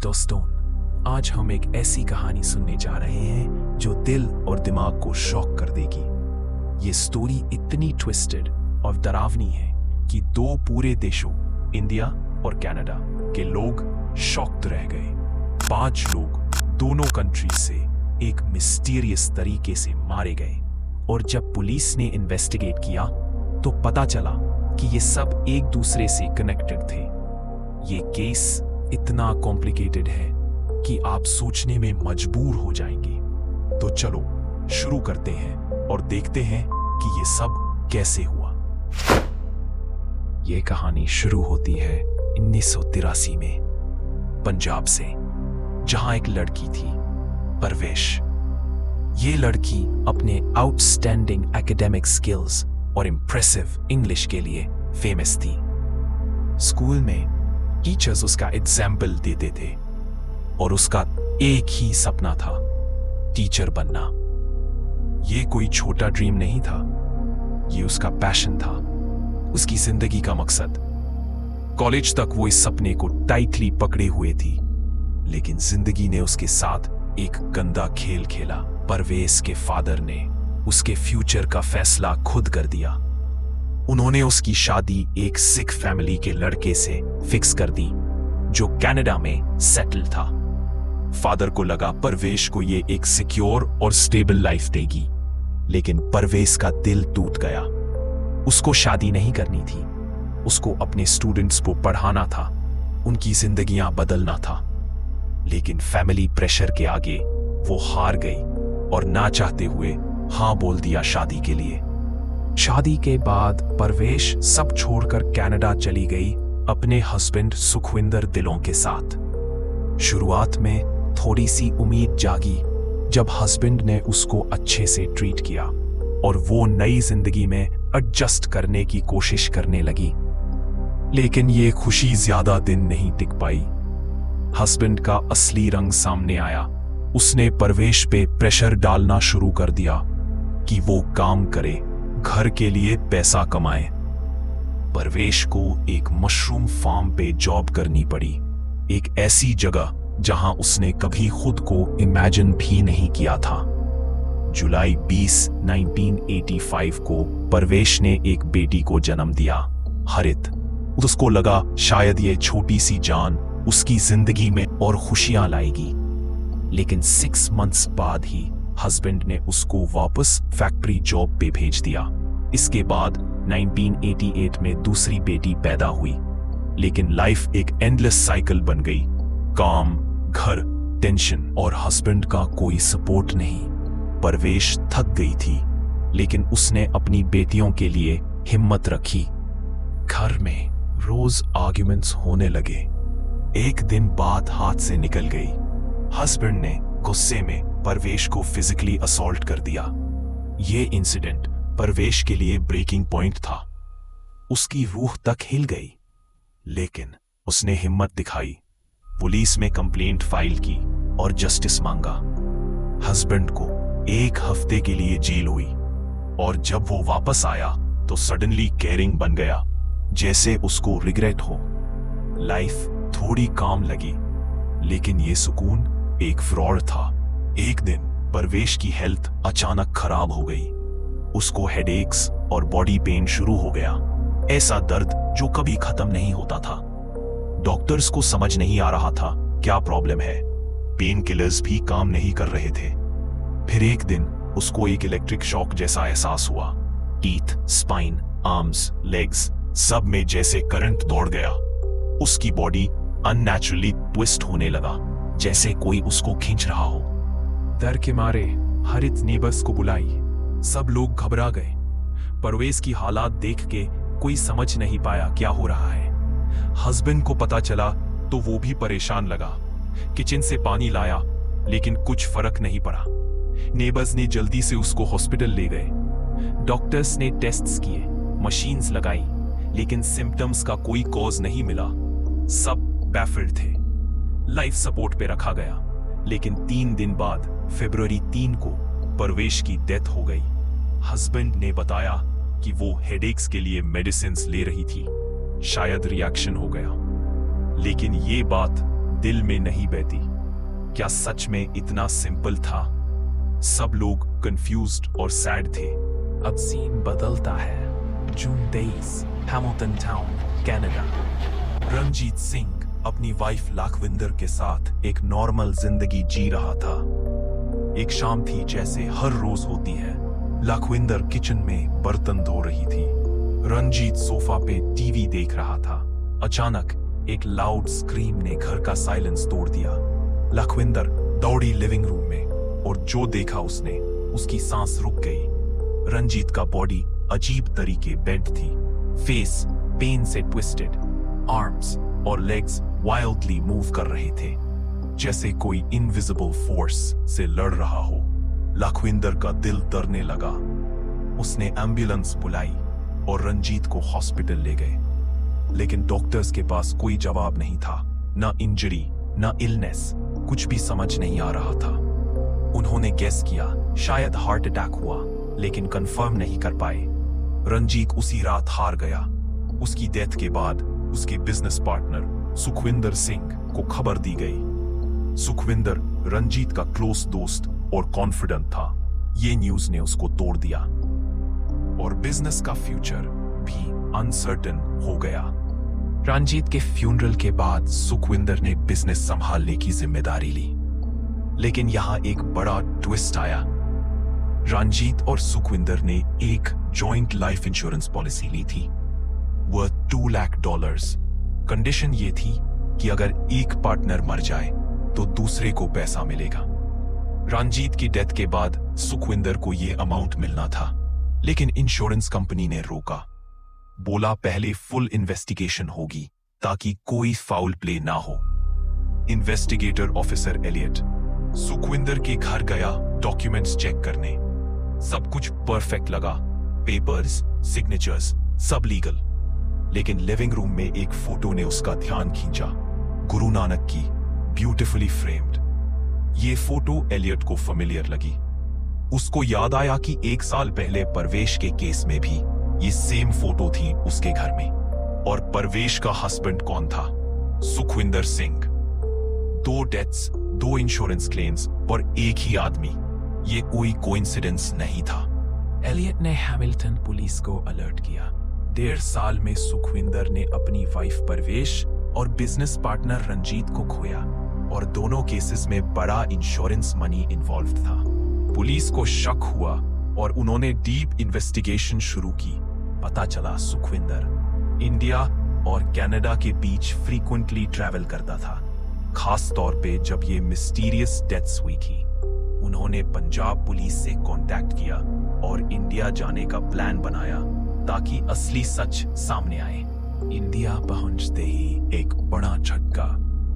दोस्तों, आज हम एक ऐसी कहानी सुनने जा रहे हैं जो दिल और दिमाग को शॉक कर देगी। ये स्टोरी इतनी ट्विस्टेड और डरावनी है कि दो पूरे देशों, इंडिया और कनाडा के लोग शॉक्ड रह गए। 5 लोग दोनों कंट्री से एक मिस्टीरियस तरीके से मारे गए और जब पुलिस ने इन्वेस्टिगेट किया तो पता चला कि ये सब एक दूसरे से कनेक्टेड थे। ये केस इतना कॉम्प्लिकेटेड है कि आप सोचने में मजबूर हो जाएंगे। तो चलो शुरू करते हैं और देखते हैं कि ये सब कैसे हुआ। ये कहानी शुरू होती है 1983 में पंजाब से, जहां एक लड़की थी, परवेश। ये लड़की अपने आउटस्टैंडिंग एकेडमिक स्किल्स और इम्प्रेसिव इंग्लिश के लिए फेमस थी। स्कूल में टीचर्स उसका एग्जाम्पल देते थे और उसका एक ही सपना था, टीचर बनना। ये कोई छोटा ड्रीम नहीं था, ये उसका पैशन था, उसकी जिंदगी का मकसद। कॉलेज तक वो इस सपने को टाइटली पकड़े हुए थी, लेकिन जिंदगी ने उसके साथ एक गंदा खेल खेला। परवेश के फादर ने उसके फ्यूचर का फैसला खुद कर दिया। उन्होंने उसकी शादी एक सिख फैमिली के लड़के से फिक्स कर दी जो कनाडा में सेटल था। फादर को लगा परवेश को ये एक सिक्योर और स्टेबल लाइफ देगी, लेकिन परवेश का दिल टूट गया। उसको शादी नहीं करनी थी, उसको अपने स्टूडेंट्स को पढ़ाना था, उनकी जिंदगियां बदलना था। लेकिन फैमिली प्रेशर के आगे वो हार गई और ना चाहते हुए हां बोल दिया शादी के लिए। शादी के बाद परवेश सब छोड़कर कनाडा चली गई अपने हस्बैंड सुखविंदर दिलों के साथ। शुरुआत में थोड़ी सी उम्मीद जागी जब हस्बैंड ने उसको अच्छे से ट्रीट किया और वो नई जिंदगी में एडजस्ट करने की कोशिश करने लगी। लेकिन ये खुशी ज्यादा दिन नहीं टिक पाई। हस्बैंड का असली रंग सामने आया। उसने परवेश पे प्रेशर डालना शुरू कर दिया कि वो काम करे, घर के लिए पैसा कमाए। परवेश को एक मशरूम फार्म पे जॉब करनी पड़ी, एक ऐसी जगह जहां उसने कभी खुद को इमेजिन भी नहीं किया था। जुलाई 20, 1985 को परवेश ने एक बेटी को जन्म दिया, हरित। उसको लगा शायद ये छोटी सी जान उसकी जिंदगी में और खुशियां लाएगी। लेकिन 6 मंथ्स बाद ही हस्बैंड ने उसको वापस फैक्ट्री जॉब पे भेज दिया। इसके बाद 1988 में दूसरी बेटी पैदा हुई, लेकिन लाइफ एक एंडलेस साइकिल बन गई। काम, घर, टेंशन और हस्बैंड का कोई सपोर्ट नहीं। परवेश थक गई थी, लेकिन उसने अपनी बेटियों के लिए हिम्मत रखी। घर में रोज आर्ग्यूमेंट्स होने लगे। एक दिन बात हाथ से निकल गई। हस्बैंड ने गुस्से में परवेश को फिजिकली असॉल्ट कर दिया। ये इंसिडेंट परवेश के लिए ब्रेकिंग पॉइंट था। उसकी रूह तक हिल गई, लेकिन उसने हिम्मत दिखाई, पुलिस में कंप्लेंट फाइल की और जस्टिस मांगा। हस्बैंड को 1 हफ्ते के लिए जेल हुई और जब वो वापस आया तो सडनली केयरिंग बन गया, जैसे उसको रिग्रेट हो। लाइफ थोड़ी काम लगी, लेकिन ये सुकून एक फ्रॉड था। एक दिन परवेश की हेल्थ अचानक खराब हो गई। उसको हेडेक्स और बॉडी पेन शुरू हो गया, ऐसा दर्द जो कभी खत्म नहीं होता था। डॉक्टर्स को समझ नहीं आ रहा था क्या प्रॉब्लम है। पेन किलर्स भी काम नहीं कर रहे थे। फिर एक दिन उसको एक इलेक्ट्रिक शॉक जैसा एहसास हुआ। टीथ, स्पाइन, आर्म्स, लेग्स सब में जैसे करंट दौड़ गया। उसकी बॉडी अननेचुरली ट्विस्ट होने लगा, जैसे कोई उसको खींच रहा हो। डर के मारे हरित नेबर्स को बुलाई। सब लोग घबरा गए। परवेश की हालात देख के कोई समझ नहीं पाया क्या हो रहा है। हस्बैंड को पता चला तो वो भी परेशान लगा। किचन से पानी लाया, लेकिन कुछ फर्क नहीं पड़ा। नेबर्स ने जल्दी से उसको हॉस्पिटल ले गए। डॉक्टर्स ने टेस्ट्स किए, मशीन्स लगाई, लेकिन सिम्टम्स का कोई कॉज नहीं मिला। सब बैफल्ड थे। लाइफ सपोर्ट पे रखा गया, लेकिन 3 दिन बाद फरवरी 3 को परवेश की डेथ हो गई। हस्बैंड ने बताया कि वो हेडेक्स के लिए मेडिसिन्स ले रही थी, शायद रिएक्शन हो गया। लेकिन ये बात दिल में नहीं बहती। क्या सच में इतना सिंपल था? सब लोग कंफ्यूज्ड और सैड थे। अब सीन बदलता है। June 23, Hamilton town, Canada. Ranjit Singh अपनी वाइफ लखविंदर के साथ एक नॉर्मल जिंदगी जी रहा था। एक शाम थी जैसे हर रोज होती है। लखविंदर किचन में बर्तन धो रही थी। रंजीत सोफा पे टीवी देख रहा था। अचानक एक लाउड स्क्रीम ने घर का साइलेंस तोड़ दिया। लखविंदर दौड़ी लिविंग रूम में और जो देखा उसने, उसकी सांस रुक गई। रंजीत का बॉडी अजीब तरीके बेंट थी, फेस पेन से ट्विस्टेड, आर्म्स और लेग्स वाइल्डली मूव कर रहे थे, जैसे कोई इनविजिबल फोर्स से लड़ रहा हो। लखविंदर का दिल डरने लगा। उसने एम्बुलेंस बुलाई और रंजीत को हॉस्पिटल ले गए, लेकिन डॉक्टर्स के पास कोई जवाब नहीं था। ना इंजरी, ना इलनेस, कुछ भी समझ नहीं आ रहा था। उन्होंने गेस किया शायद हार्ट अटैक हुआ, लेकिन कंफर्म नहीं कर पाए। रंजीत उसी रात हार गया। उसकी डेथ के बाद उसके बिजनेस पार्टनर सुखविंदर सिंह को खबर दी गई। सुखविंदर रंजीत का क्लोज दोस्त और कॉन्फिडेंट था। ये न्यूज ने उसको तोड़ दिया और बिजनेस का फ्यूचर भी अनसर्टेन हो गया। रंजीत के फ्यूनरल के बाद सुखविंदर ने बिजनेस संभालने की जिम्मेदारी ली, लेकिन यहां एक बड़ा ट्विस्ट आया। रंजीत और सुखविंदर ने एक जॉइंट लाइफ इंश्योरेंस पॉलिसी ली थी, वह $2 लाख। कंडीशन ये थी कि अगर एक पार्टनर मर जाए तो दूसरे को पैसा मिलेगा। रंजीत की डेथ के बाद सुखविंदर को यह अमाउंट मिलना था, लेकिन इंश्योरेंस कंपनी ने रोका। बोला पहले फुल इन्वेस्टिगेशन होगी ताकि कोई फाउल प्ले ना हो। इन्वेस्टिगेटर ऑफिसर एलियट सुखविंदर के घर गया डॉक्यूमेंट्स चेक करने। सब कुछ परफेक्ट लगा, पेपर्स, सिग्नेचर्स, सब लीगल। लेकिन लिविंग रूम में एक फोटो ने उसका ध्यान खींचा, गुरु नानक की, ब्यूटिफुली फ्रेम्ड। ये फोटो एलियट को फेमिलियर लगी। उसको याद आया कि 1 साल पहले परवेश के केस में भी ये सेम फोटो थी उसके घर में। और परवेश का हस्बैंड कौन था? Sukhwinder Singh. 2 deaths, 2 insurance claims और एक ही आदमी। ये कोई कोइंसिडेंस नहीं था। एलियट ने हैमिल्टन पुलिस को अलर्ट किया। 1.5 साल में सुखविंदर ने अपनी वाइफ परवेश और बिजनेस पार्टनर रंजीत को खोया, और दोनों केसेस में बड़ा इंश्योरेंस मनी इन्वॉल्व था। पुलिस को शक हुआ और उन्होंने डीप इन्वेस्टिगेशन शुरू की। पता चला सुखविंदर इंडिया और कनाडा के बीच फ्रीक्वेंटली ट्रैवल करता था, खास तौर पे जब ये मिस्टीरियस डेथ्स हुई थी। उन्होंने पंजाब पुलिस से कांटेक्ट किया और इंडिया जाने का प्लान बनाया ताकि असली सच सामने आए। इंडिया पहुंचते ही एक बड़ा झटका।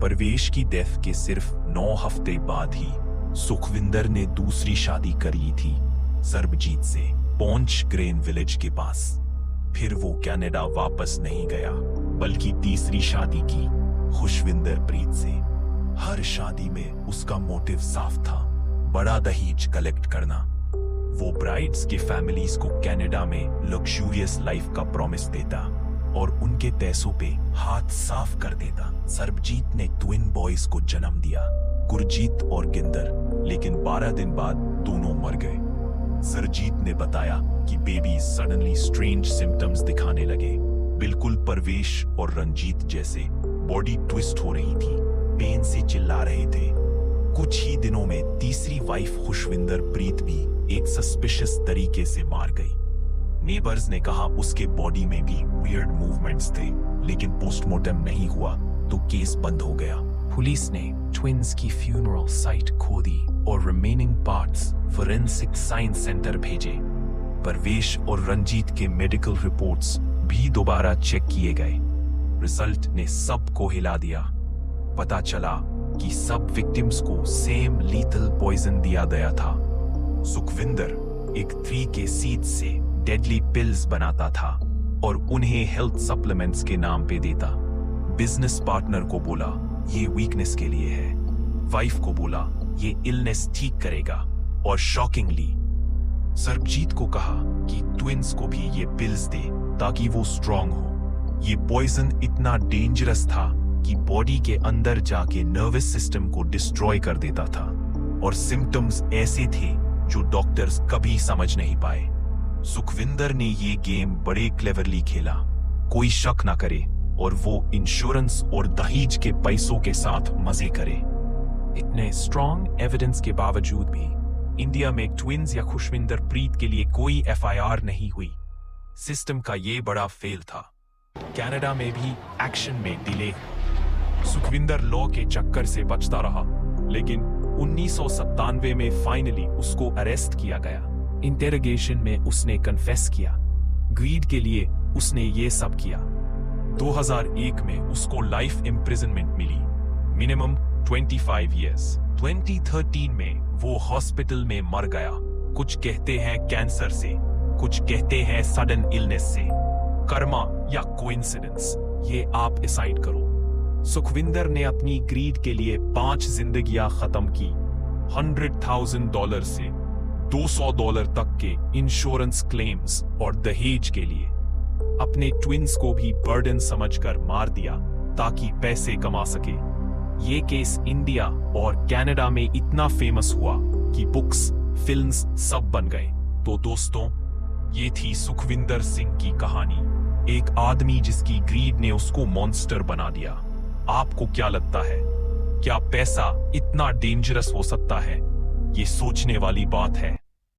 परवेश की डेथ के सिर्फ 9 हफ्ते बाद ही सुखविंदर ने दूसरी शादी करी थी सरबजीत से, पौंच ग्रेन विलेज के पास। फिर वो कनाडा वापस नहीं गया, बल्कि तीसरी शादी की खुशविंदर प्रीत से। हर शादी में उसका मोटिव साफ था, बड़ा दहेज कलेक्ट करना। वो ब्राइड्स के फैमिलीज को कनाडा में लग्जूरियस लाइफ का प्रॉमिस देता और उनके पैसों पे हाथ साफ कर देता। सरबजीत ने ट्विन बॉयज को जन्म दिया, गुरजीत और गिंदर, लेकिन 12 दिन बाद दोनों मर गए। सरजीत ने बताया कि बेबी सडनली स्ट्रेंज सिम्टम्स दिखाने लगे, बिल्कुल परवेश और रंजीत जैसे। बॉडी ट्विस्ट हो रही थी, पेन से चिल्ला रहे थे। कुछ ही दिनों में तीसरी वाइफ खुशविंदर प्रीत भी एक सस्पिशियस तरीके से मार गई। नेबर्स ने कहा उसके बॉडी में भी वियर्ड मूवमेंट्स थे, लेकिन पोस्टमार्टम नहीं हुआ तो केस बंद हो गया। पुलिस ने ट्विंस की फ्यूनरल साइट खोदी और remaining parts forensic science centre भेजे। परवेश और रंजीत के मेडिकल रिपोर्ट्स भी दोबारा चेक किए गए। रिजल्ट ने सबको हिला दिया। पता चला कि सब विक्टिम्स को सेम लीथल पॉइजन दिया गया था। सुखविंदर एक 3K सीड्स से डेडली पिल्स बनाता था और उन्हें हेल्थ सप्लीमेंट्स के नाम पे देता। बिजनेस पार्टनर को बोला ये वीकनेस के लिए है, वाइफ को बोला ये इलनेस ठीक करेगा, और शॉकिंगली सरबजीत को कहा कि ट्विंस को भी ये पिल्स दे ताकि वो स्ट्रांग हो। ये पॉइजन इतना डेंजरस था कि बॉडी के अंदर जाके नर्वस सिस्टम को डिस्ट्रॉय कर देता था और सिम्टम्स ऐसे थे जो डॉक्टर्स कभी समझ नहीं पाए। सुखविंदर ने ये गेम बड़े क्लेवरली खेला, कोई शक ना करे और वो इंश्योरेंस और दहेज के पैसों के साथ मजे करे। इतने स्ट्रॉन्ग एविडेंस के बावजूद भी इंडिया में ट्विंस या खुशविंदर प्रीत के लिए कोई एफआईआर नहीं हुई। सिस्टम का ये बड़ा फेल था। कनाडा में भी एक्शन में डिले। सुखविंदर लॉ के चक्कर से बचता रहा, लेकिन 1997 में फाइनली उसको अरेस्ट किया गया। इंटेरोगेशन में उसने कन्फेस किया, ग्रीड के लिए उसने ये सब किया। 2001 में उसको लाइफ इम्प्रिजनमेंट मिली, मिनिमम 25 इयर्स। 2013 में वो हॉस्पिटल में मर गया। कुछ कहते हैं कैंसर से, कुछ कहते हैं सडन इलनेस से। कर्मा या कोइंसिडेंस, ये आप डिसाइड करो। सुखविंदर ने अपनी ग्रीड के लिए 5 जिंदगियां खत्म की। $100,000 से $200 तक के इंश्योरेंस क्लेम्स और दहेज के लिए। अपने ट्विंस को भी बर्डन समझकर मार दिया ताकि पैसे कमा सके। ये केस इंडिया और कनाडा में इतना फेमस हुआ कि बुक्स, फिल्म्स सब बन गए। तो दोस्तों, ये थी सुखविंदर सिंह की कहानी, एक आदमी जिसकी ग्रीड ने उसको मॉन्स्टर बना दिया। आपको क्या लगता है, क्या पैसा इतना डेंजरस हो सकता है? ये सोचने वाली बात है।